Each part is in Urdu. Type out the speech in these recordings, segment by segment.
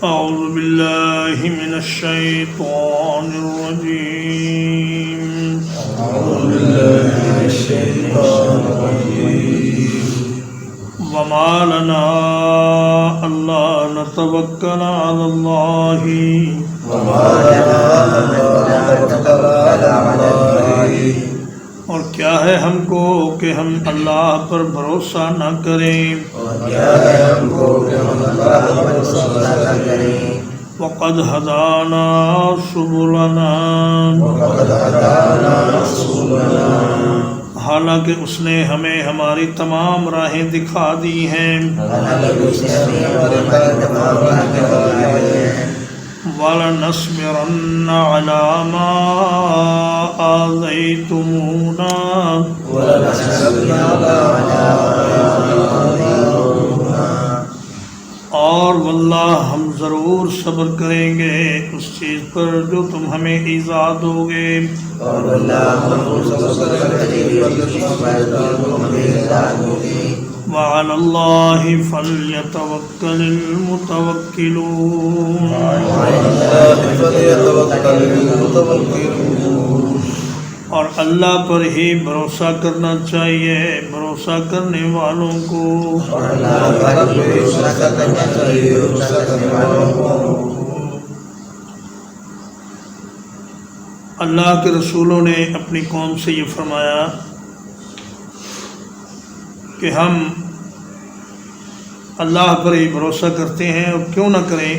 أعوذ بالله من الشيطان الرجيم وما لنا ألا نتوكل على الله اور کیا ہے ہم کو کہ ہم اللہ پر بھروسہ نہ کریں وقد ہدانا سبلنا حالانکہ اس نے ہمیں ہماری تمام راہیں دکھا دی ہیں وَلَنَصْبِرَنَّ عَلَى مَا آذَيْتُمُونَا اور واللہ ہم ضرور صبر کریں گے اس چیز پر جو تم ہمیں ایذا دو گے وعلى الله فليتوكل المتوكلون اور اللہ پر ہی بھروسہ کرنا چاہیے بھروسہ کرنے والوں کو اللہ کے رسولوں نے اپنی قوم سے یہ فرمایا کہ ہم اللہ پر ہی بھروسہ کرتے ہیں اور کیوں نہ کریں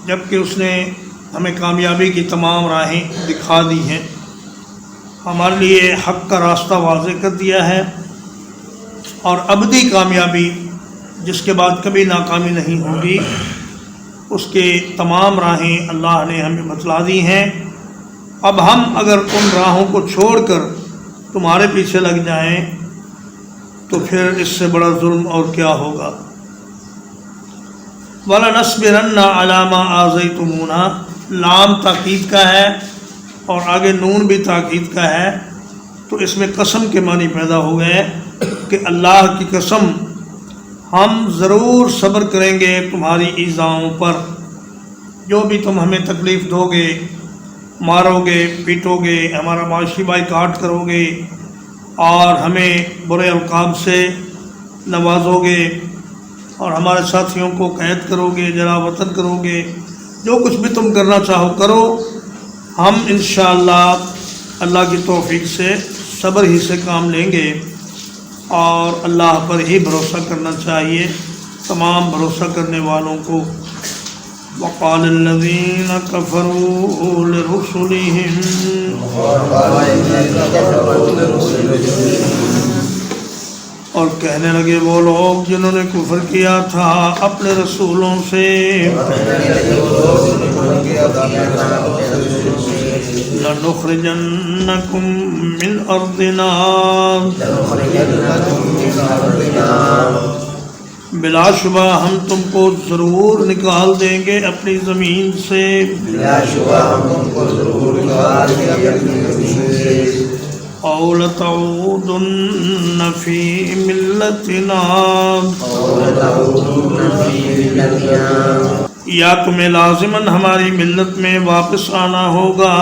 جبکہ اس نے ہمیں کامیابی کی تمام راہیں دکھا دی ہیں ہمارے لیے حق کا راستہ واضح کر دیا ہے اور ابدی کامیابی جس کے بعد کبھی ناکامی نہیں ہوگی اس کے تمام راہیں اللہ نے ہمیں بتلا دی ہیں اب ہم اگر ان راہوں کو چھوڑ کر تمہارے پیچھے لگ جائیں تو پھر اس سے بڑا ظلم اور کیا ہوگا وَلَنَصْبِرَنَّ عَلَى مَا آذَيْتُمُونَا لام تاکید کا ہے اور آگے نون بھی تاکید کا ہے تو اس میں قسم کے معنی پیدا ہو گئے کہ اللہ کی قسم ہم ضرور صبر کریں گے تمہاری ایذاؤں پر جو بھی تم ہمیں تکلیف دو گے مارو گے پیٹو گے ہمارا معاشی بائیکاٹ کرو گے اور ہمیں برے القاب سے نوازو گے اور ہمارے ساتھیوں کو قید کرو گے جلا وطن کرو گے جو کچھ بھی تم کرنا چاہو کرو ہم انشاءاللہ اللہ کی توفیق سے صبر ہی سے کام لیں گے اور اللہ پر ہی بھروسہ کرنا چاہیے تمام بھروسہ کرنے والوں کو وقال الذين كفروا لرسلهم اور کہنے لگے وہ لوگ جنہوں نے کفر کیا تھا اپنے رسولوں سے لَنُخْرِجَنَّكُم مِّنْ أَرْضِنَا بلا شبہ ہم تم کو ضرور نکال دیں گے اپنی زمین سے أَوْ لَتَعُودُنَّ فِي مِلَّتِنَا یا تمہیں لازماً ہماری ملت میں واپس آنا ہوگا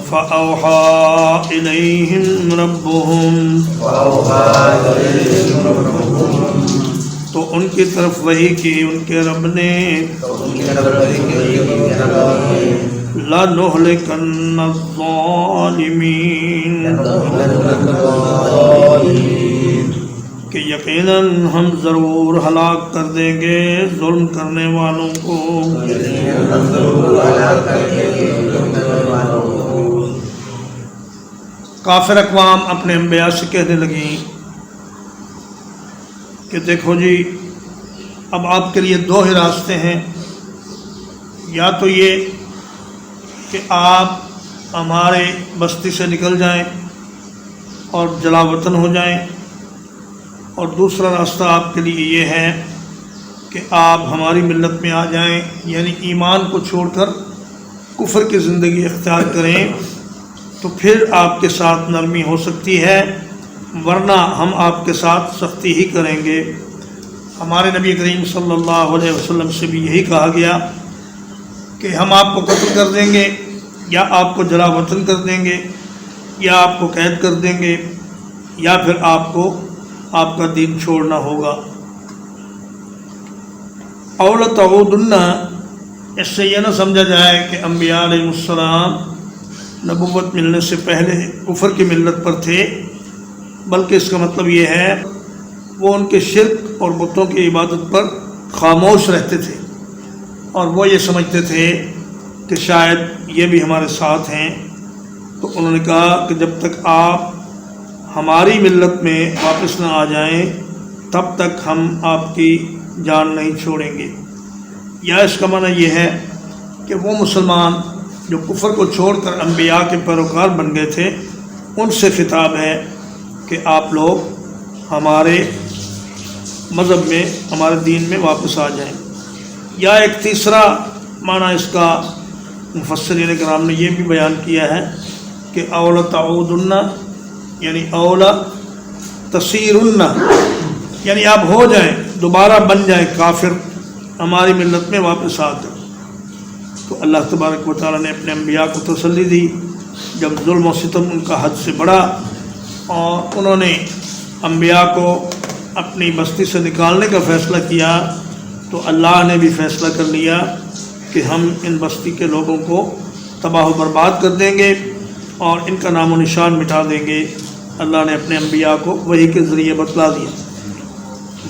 فَأَوْحَى إِلَيْهِمْ رَبُّهُمْ تو ان کی طرف وحی کی ان کے رب نے لَنُهْلِكَنَّ الظَّالِمِينَ کہ یقیناً ہم ضرور ہلاک کر دیں گے ظلم کرنے والوں کو کافر اقوام اپنے انبیاء سے کہنے لگیں کہ دیکھو جی اب آپ کے لیے دو ہی راستے ہیں یا تو یہ کہ آپ ہمارے بستی سے نکل جائیں اور جلا وطن ہو جائیں اور دوسرا راستہ آپ کے لیے یہ ہے کہ آپ ہماری ملت میں آ جائیں یعنی ایمان کو چھوڑ کر کفر کی زندگی اختیار کریں تو پھر آپ کے ساتھ نرمی ہو سکتی ہے ورنہ ہم آپ کے ساتھ سختی ہی کریں گے۔ ہمارے نبی کریم صلی اللہ علیہ وسلم سے بھی یہی کہا گیا کہ ہم آپ کو قتل کر دیں گے، یا آپ کو جلا وطن کر دیں گے، یا آپ کو قید کر دیں گے، یا پھر آپ کو آپ کا دین چھوڑنا ہوگا۔ اول تعودن، اس سے یہ نہ سمجھا جائے کہ انبیاء علیہ السلام نبوت ملنے سے پہلے کفر کی ملت پر تھے، بلکہ اس کا مطلب یہ ہے وہ ان کے شرک اور بتوں کی عبادت پر خاموش رہتے تھے، اور وہ یہ سمجھتے تھے کہ شاید یہ بھی ہمارے ساتھ ہیں۔ تو انہوں نے کہا کہ جب تک آپ ہماری ملت میں واپس نہ آ جائیں تب تک ہم آپ کی جان نہیں چھوڑیں گے۔ یا اس کا معنی یہ ہے کہ وہ مسلمان جو کفر کو چھوڑ کر انبیاء کے پیروکار بن گئے تھے، ان سے خطاب ہے کہ آپ لوگ ہمارے مذہب میں، ہمارے دین میں واپس آ جائیں۔ یا ایک تیسرا معنی اس کا مفسرین کرام نے یہ بھی بیان کیا ہے کہ اول تعودن یعنی اول تصیرن، یعنی آپ ہو جائیں، دوبارہ بن جائیں کافر، ہماری ملت میں واپس آ کر۔ تو اللہ تبارک و تعالیٰ نے اپنے انبیاء کو تسلی دی جب ظلم و ستم ان کا حد سے بڑھا، اور انہوں نے انبیاء کو اپنی بستی سے نکالنے کا فیصلہ کیا، تو اللہ نے بھی فیصلہ کر لیا کہ ہم ان بستی کے لوگوں کو تباہ و برباد کر دیں گے اور ان کا نام و نشان مٹا دیں گے۔ اللہ نے اپنے انبیاء کو وحی کے ذریعے بتلا دیا۔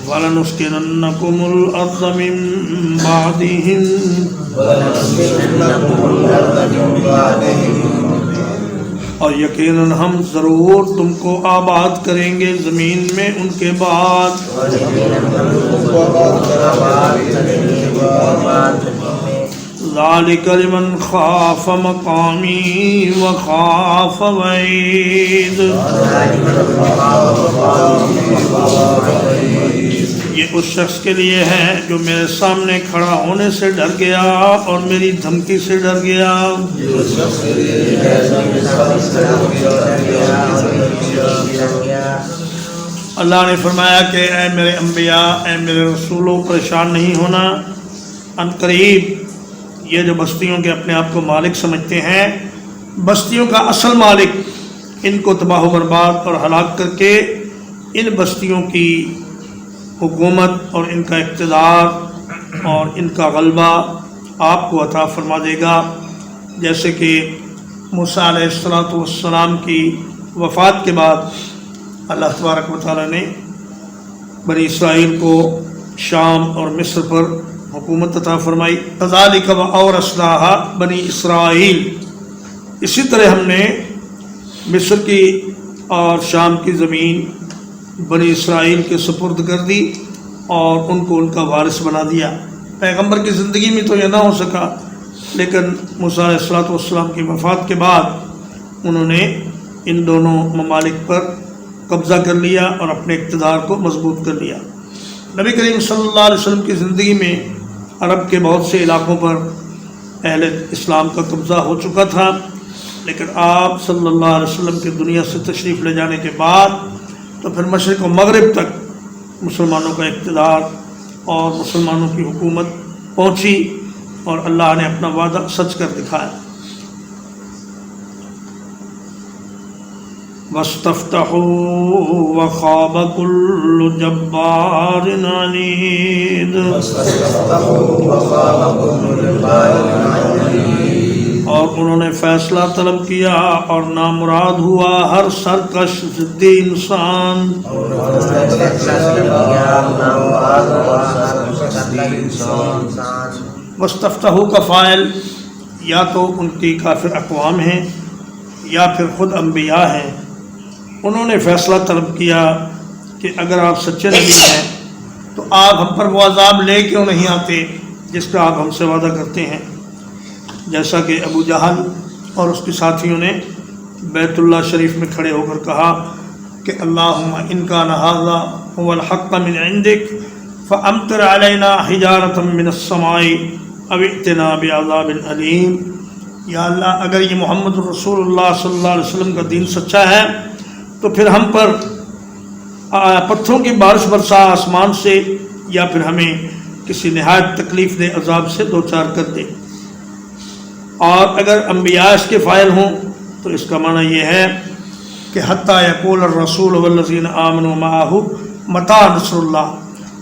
وَلَنُسْكِنَنَّكُمُ الْأَرْضَ مِن بَعْدِهِمْ، اور یقیناً ہم ضرور تم کو آباد کریں گے زمین میں ان کے بعد۔ ذَلِكَ لِمَنْ خَافَ مَقَامِي وَخَافَ وَعِيدِ، یہ اس شخص کے لیے ہے جو میرے سامنے کھڑا ہونے سے ڈر گیا اور میری دھمکی سے ڈر گیا۔ اللہ نے فرمایا کہ اے میرے انبیاء، اے میرے رسولوں، پریشان نہیں ہونا، ان قریب یہ جو بستیوں کے اپنے آپ کو مالک سمجھتے ہیں، بستیوں کا اصل مالک ان کو تباہ و برباد اور ہلاک کر کے ان بستیوں کی حکومت اور ان کا اقتدار اور ان کا غلبہ آپ کو عطا فرما دے گا، جیسے کہ موسیٰ علیہ السلام کی وفات کے بعد اللہ تبارک و تعالیٰ نے بنی اسرائیل کو شام اور مصر پر حکومت عطا فرمائی۔ کذالک وَأَوْرَثْنَاهَا بنی اسرائیل، اسی طرح ہم نے مصر کی اور شام کی زمین بنی اسرائیل کے سپرد کر دی اور ان کو ان کا وارث بنا دیا۔ پیغمبر کی زندگی میں تو یہ نہ ہو سکا، لیکن موسیٰ علیہ السلام کی وفات کے بعد انہوں نے ان دونوں ممالک پر قبضہ کر لیا اور اپنے اقتدار کو مضبوط کر لیا۔ نبی کریم صلی اللہ علیہ وسلم کی زندگی میں عرب کے بہت سے علاقوں پر اہل اسلام کا قبضہ ہو چکا تھا، لیکن آپ صلی اللہ علیہ وسلم کے دنیا سے تشریف لے جانے کے بعد تو پھر مشرق و مغرب تک مسلمانوں کا اقتدار اور مسلمانوں کی حکومت پہنچی، اور اللہ نے اپنا وعدہ سچ کر دکھایا۔ وَاسْتَفْتَحُوا وَخَابَ كُلُّ جَبَّارٍ عَنِيدٍ، اور انہوں نے فیصلہ طلب کیا اور نامراد ہوا ہر سرکش ضدی انسان۔ وَاسْتَفْتَحُوا کا فاعل یا تو ان کی کافر اقوام ہیں یا پھر خود انبیاء ہیں۔ انہوں نے فیصلہ طلب کیا کہ اگر آپ سچے نبی ہیں تو آپ ہم پر وہ عذاب لے کیوں نہیں آتے جس کا آپ ہم سے وعدہ کرتے ہیں، جیسا کہ ابو جہل اور اس کے ساتھیوں نے بیت اللہ شریف میں کھڑے ہو کر کہا کہ اللہم ان کان ھذا ھو الحق من عندک فامطر علینا حجارۃ من السماء او ائتنا بعذاب علیم۔ یا اللہ، اگر یہ محمد رسول اللہ صلی اللہ علیہ وسلم کا دین سچا ہے تو پھر ہم پر پتھروں کی بارش برسا آسمان سے، یا پھر ہمیں کسی نہایت تکلیف دہ عذاب سے دوچار کر دے۔ اور اگر انبیاء اس کے فاعل ہوں تو اس کا معنی یہ ہے کہ حتیٰ یقول الرسول والذین آمنوا معہ متی نصر اللہ،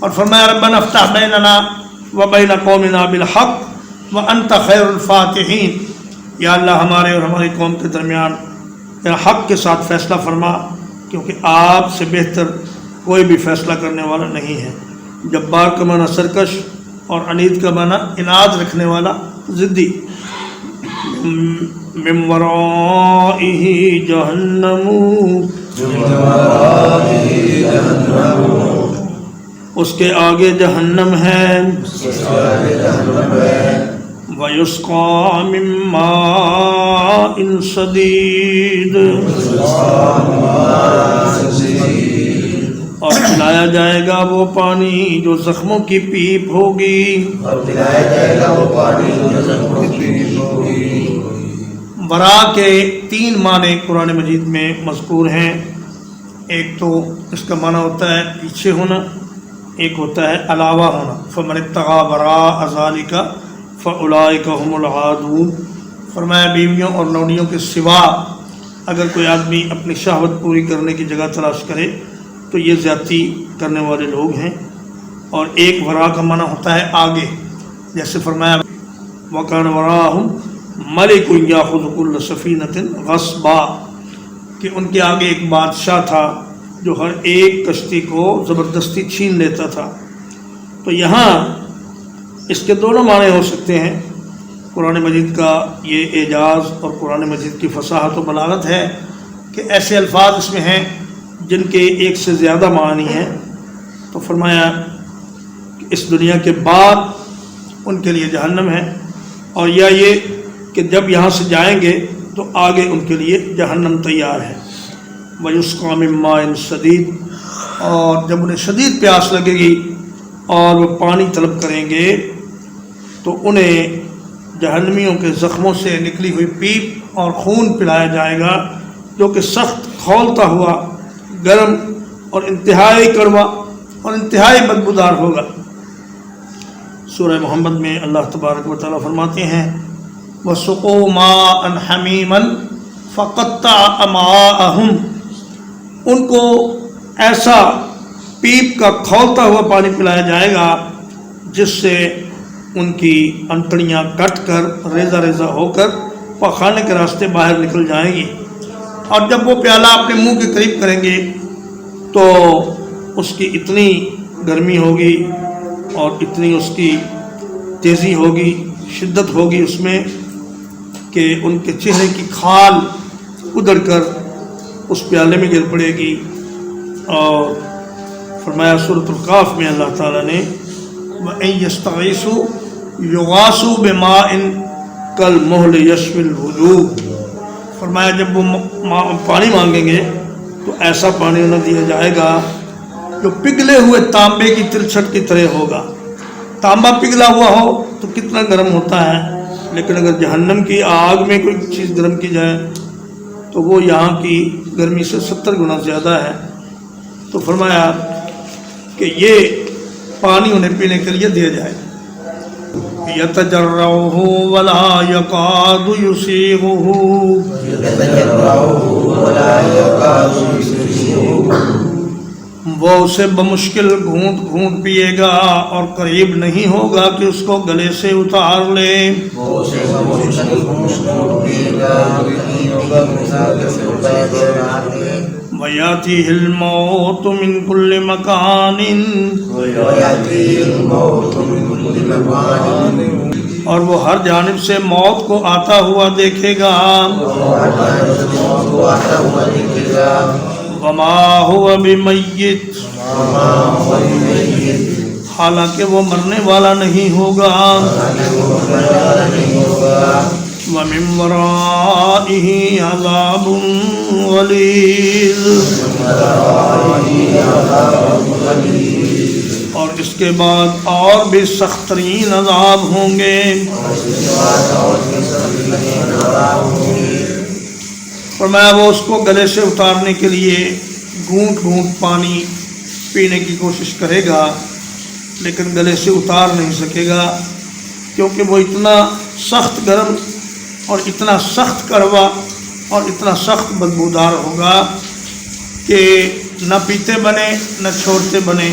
اور فرمایا ربنا افتح بیننا وبین قومنا بالحق وانت خیر الفاتحین، یا اللہ ہمارے اور ہماری قوم کے درمیان حق کے ساتھ فیصلہ فرما، کیونکہ آپ سے بہتر کوئی بھی فیصلہ کرنے والا نہیں ہے۔ جبار کا معنی سرکش اور عنید کا معنی اناد رکھنے والا، ضدی۔ من ورائہ جہنم، اس کے آگے جہنم ہے، وَيُسْقَىٰ مِن مَّاءٍ صَدِيدٍ، اور پلایا جائے گا وہ پانی جو زخموں کی پیپ ہوگی۔ برا کے 3 معنی قرآن مجید میں مذکور ہیں۔ ایک تو اس کا معنی ہوتا ہے پیچھے ہونا، ایک ہوتا ہے علاوہ ہونا، فَمَنِ ابْتَغَىٰ وَرَاءَ ذَٰلِكَ فَأُولَٰئِكَ هُمُ الْعَادُونَ۔ فرمایا بیویوں اور لونڈیوں کے سوا اگر کوئی آدمی اپنی شہوت پوری کرنے کی جگہ تلاش کرے تو یہ زیادتی کرنے والے لوگ ہیں۔ اور ایک ورا کا معنی ہوتا ہے آگے، جیسے فرمایا وَكَانَ وَرَاءَهُمْ مَلِكٌ يَأْخُذُ كُلَّ سَفِينَةٍ غَصْبًا، کہ ان کے آگے ایک بادشاہ تھا جو ہر ایک کشتی کو زبردستی چھین لیتا تھا۔ تو یہاں اس کے دونوں معنی ہو سکتے ہیں۔ قرآن مجید کا یہ اعجاز اور قرآن مجید کی فصاحت و بلاغت ہے کہ ایسے الفاظ اس میں ہیں جن کے ایک سے زیادہ معنی ہیں۔ تو فرمایا کہ اس دنیا کے بعد ان کے لیے جہنم ہے، اور یا یہ کہ جب یہاں سے جائیں گے تو آگے ان کے لیے جہنم تیار ہے۔ وَيُسْقَىٰ مِن مَّاءٍ صَدِيدٍ، اور جب انہیں شدید پیاس لگے گی اور وہ پانی طلب کریں گے تو انہیں جہنمیوں کے زخموں سے نکلی ہوئی پیپ اور خون پلایا جائے گا، جو کہ سخت کھولتا ہوا، گرم اور انتہائی کڑوا اور انتہائی بدبودار ہوگا۔ سورہ محمد میں اللہ تبارک و تعالیٰ فرماتے ہیں وَسُقُوا مَاءً حَمِيمًا فَقَطَّعَ أَمْعَاءَهُمْ، ان کو ایسا پیپ کا کھولتا ہوا پانی پلایا جائے گا جس سے ان کی انتڑیاں کٹ کر ریزہ ریزہ ہو کر پخانے کے راستے باہر نکل جائیں گی۔ اور جب وہ پیالہ اپنے منہ کے قریب کریں گے تو اس کی اتنی گرمی ہوگی اور اتنی اس کی تیزی ہوگی، شدت ہوگی اس میں کہ ان کے چہرے کی کھال ادھڑ کر اس پیالے میں گر پڑے گی۔ اور فرمایا سورۃ القاف میں اللہ تعالیٰ نے وَإِن يَسْتَغِيثُوا يُغَاثُوا بِمَاءٍ كَالْمُهْلِ يَشْوِي الْوُجُوهَ، فرمایا جب وہ پانی مانگیں گے تو ایسا پانی انہیں دیا جائے گا جو پگھلے ہوئے تانبے کی تلچھٹ کی طرح ہوگا۔ تانبا پگھلا ہوا ہو تو کتنا گرم ہوتا ہے، لیکن اگر جہنم کی آگ میں کوئی چیز گرم کی جائے تو وہ یہاں کی گرمی سے 70 گنا زیادہ ہے۔ تو فرمایا کہ یہ پانی انہیں پینے کے لیے دیا جائے۔ یتجرعہ ولا یکاد یسیغہ، وہ اسے بمشکل گھونٹ گھونٹ پیے گا اور قریب نہیں ہوگا کہ اس کو گلے سے اتار لے۔ وَيَأْتِيهِ الْمَوْتُ مِنْ كُلِّ مَكَانٍ، اور وہ ہر جانب سے موت کو آتا ہوا دیکھے گا۔ وَمَا هُوَ بِمَيِّتٍ، حالانکہ وہ مرنے والا نہیں ہوگا۔ وَمِن وَرَائِهِ عَذَابٌ غَلِيظٌ، اور اس کے بعد اور بھی سخت ترین عذاب ہوں گے۔ فرمایا وہ اس کو گلے سے اتارنے کے لیے گھونٹ گھونٹ پانی پینے کی کوشش کرے گا لیکن گلے سے اتار نہیں سکے گا، کیونکہ وہ اتنا سخت گرم اور اتنا سخت کڑوا اور اتنا سخت بدبودار ہوگا کہ نہ پیتے بنے نہ چھوڑتے بنے۔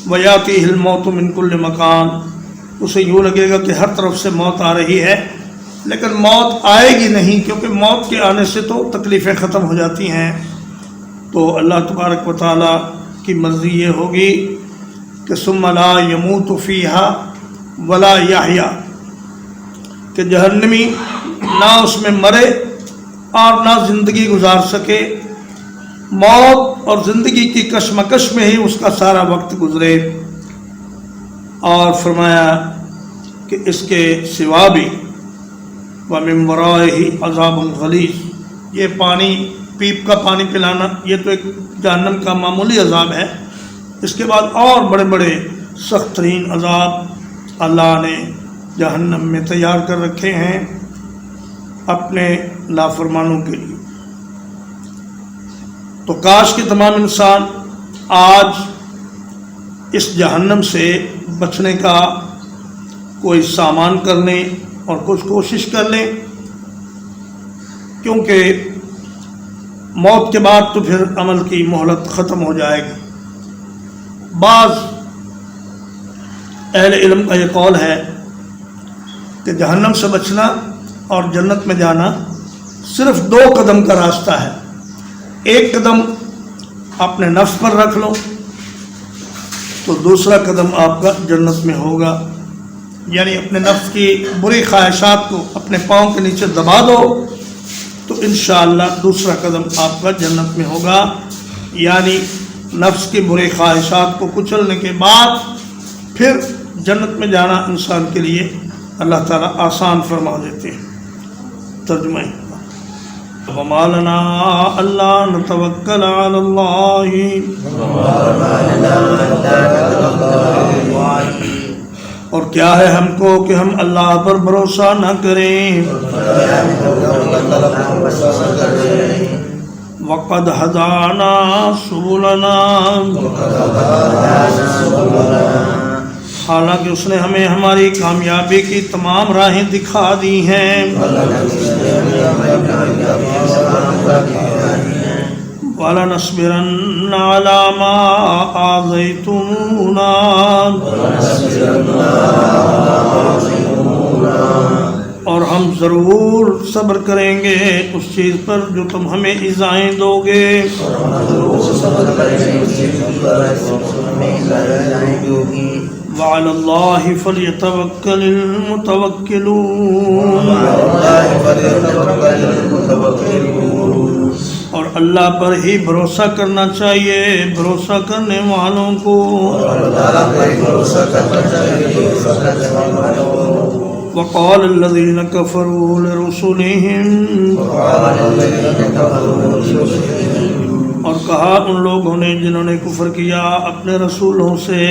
وَيَأْتِيهِ الْمَوْتُ مِنْ كُلِّ مَكَانٍ، اسے یوں لگے گا کہ ہر طرف سے موت آ رہی ہے، لیکن موت آئے گی نہیں، کیونکہ موت کے آنے سے تو تکلیفیں ختم ہو جاتی ہیں۔ تو اللہ تبارک و تعالیٰ کی مرضی یہ ہوگی کہ ثم لا يموت فيها ولا يحيا، کہ جہنمی نہ اس میں مرے اور نہ زندگی گزار سکے، موت اور زندگی کی کشمکش میں ہی اس کا سارا وقت گزرے۔ اور فرمایا کہ اس کے سوا بھی وَمِن وَرَائِهِ عَذَابٌ غَلِيظٌ، یہ پانی پیپ کا پانی پلانا یہ تو ایک جہنم کا معمولی عذاب ہے، اس کے بعد اور بڑے بڑے سخت ترین عذاب اللہ نے جہنم میں تیار کر رکھے ہیں اپنے نافرمانوں کے لیے۔ تو کاش کہ تمام انسان آج اس جہنم سے بچنے کا کوئی سامان کر لیں اور کچھ کوشش کر لیں، کیونکہ موت کے بعد تو پھر عمل کی مہلت ختم ہو جائے گی۔ بعض اہل علم کا یہ قول ہے کہ جہنم سے بچنا اور جنت میں جانا صرف 2 قدم کا راستہ ہے۔ ایک قدم اپنے نفس پر رکھ لو تو دوسرا قدم آپ کا جنت میں ہوگا، یعنی اپنے نفس کی بری خواہشات کو اپنے پاؤں کے نیچے دبا دو تو انشاءاللہ دوسرا قدم آپ کا جنت میں ہوگا، یعنی نفس کی بری خواہشات کو کچلنے کے بعد پھر جنت میں جانا انسان کے لیے اللہ تعالیٰ آسان فرما دیتے ہیں۔ ترجمہ وَمَا لَنَا أَلَّا نَتَوَكَّلَ عَلَى اللَّهِ، اور کیا ہے ہم کو کہ ہم اللہ پر بھروسہ نہ کریں۔ وَقَدْ هَدَانَا سُبُلَنَا، حالانکہ اس نے ہمیں ہماری کامیابی کی تمام راہیں دکھا دی ہیں۔ وَلَنَصْبِرَنَّ عَلَىٰ مَا آذَيْتُمُونَا، اور ہم ضرور صبر کریں گے اس چیز پر جو تم ہمیں ایذائیں دو گے۔ وعلى الله فليتوكل المتوكلون، اور اللہ پر ہی بھروسہ کرنا چاہیے بھروسہ کرنے والوں کو۔ وقال الذين كفروا لرسلهم، اور کہا ان لوگوں نے جنہوں نے کفر کیا اپنے رسولوں سے،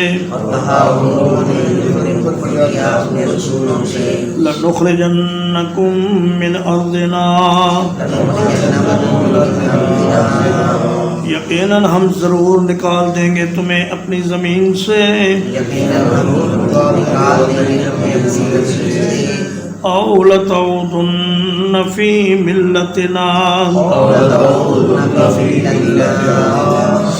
لَنُخْرِجَنَّكُم مِّنْ أَرْضِنَا، یقیناً ہم ضرور نکال دیں گے تمہیں اپنی زمین سے، أَوْ لَتَعُودُنَّ فِي مِلَّتِنَا،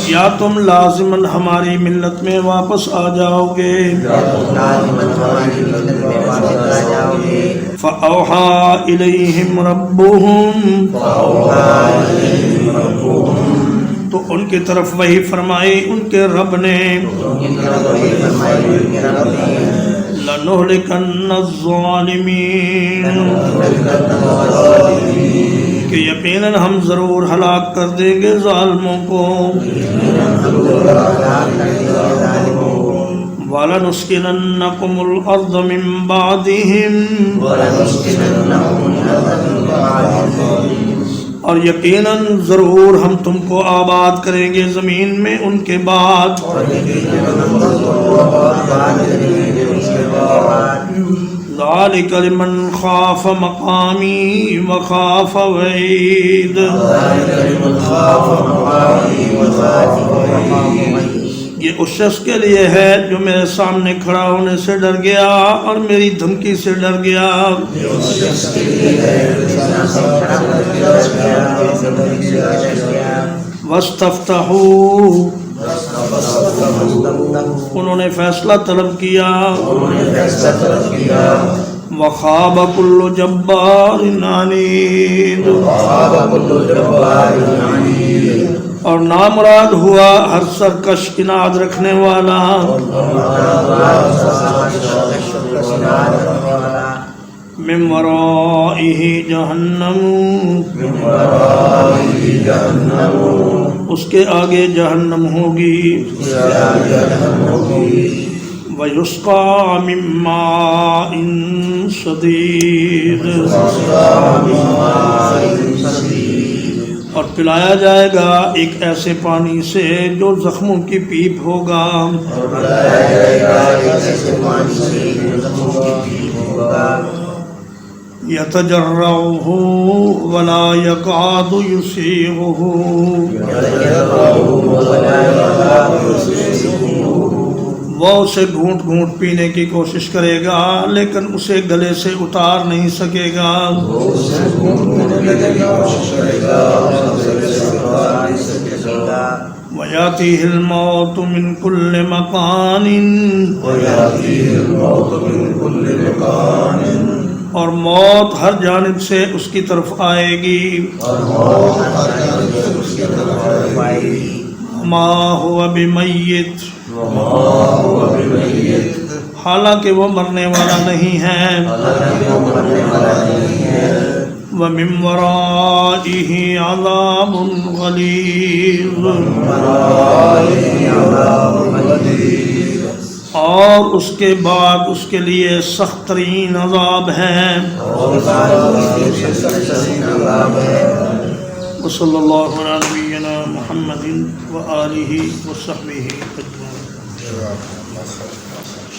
یا تم لازماً ہماری ملت میں واپس آ جاؤ گے۔ فَأَوْحَىٰ إِلَيْهِمْ رَبُّهُمْ، تو ان کی طرف وحی فرمائی ان کے رب نے، لَنُهْلِكَنَّ الظَّالِمِينَ، کہ یقیناً ہم ضرور ہلاک کر دیں گے ظالموں کو۔ وَلَنُسْكِنَنَّكُمُ الْأَرْضَ مِن بَعْدِهِمْ، اور یقیناً ضرور ہم تم کو آباد کریں گے زمین میں ان کے بعد۔ ذَلِكَ لِمَنْ خَافَ مَقَامِي وَخَافَ وَعِيدِ، یہ اس شخص کے لیے ہے جو میرے سامنے کھڑا ہونے سے ڈر گیا اور میری دھمکی سے ڈر گیا. وَاسْتَفْتَحُوا، انہوں نے فیصلہ طلب کیا. وَخَابَ كُلُّ جَبَّارٍ عَنِيدٍ، اور نامراد ہوا ہر سرکش اناد رکھنے والا. من ورائہ جہنم، اس کے آگے جہنم ہوگی. وَيُسْقَىٰ مِن مَّاءٍ صَدِيدٍ، اور پلایا جائے گا ایک ایسے پانی سے جو زخموں کی پیپ ہوگا. يتجرعه ولا يكاد يسيغه، وہ اسے گھونٹ گھونٹ پینے کی کوشش کرے گا لیکن اسے گلے سے اتار نہیں سکے گا. وَيَأْتِيهِ الْمَوْتُ مِنْ كُلِّ مَكَانٍ، اور موت ہر جانب سے اس کی طرف آئے گی. مَا هُوَ بِمَيِّتٍ، حالانکہ وہ مرنے والا نہیں ہے. وَمِن وَرَائِهِ عَذَابٌ غَلِيظٌ، اور اس کے بعد اس کے لیے سخت ترین عذاب ہے. وصلی اللہ علی نبینا محمد وآلہ وصحبہ اجمعین.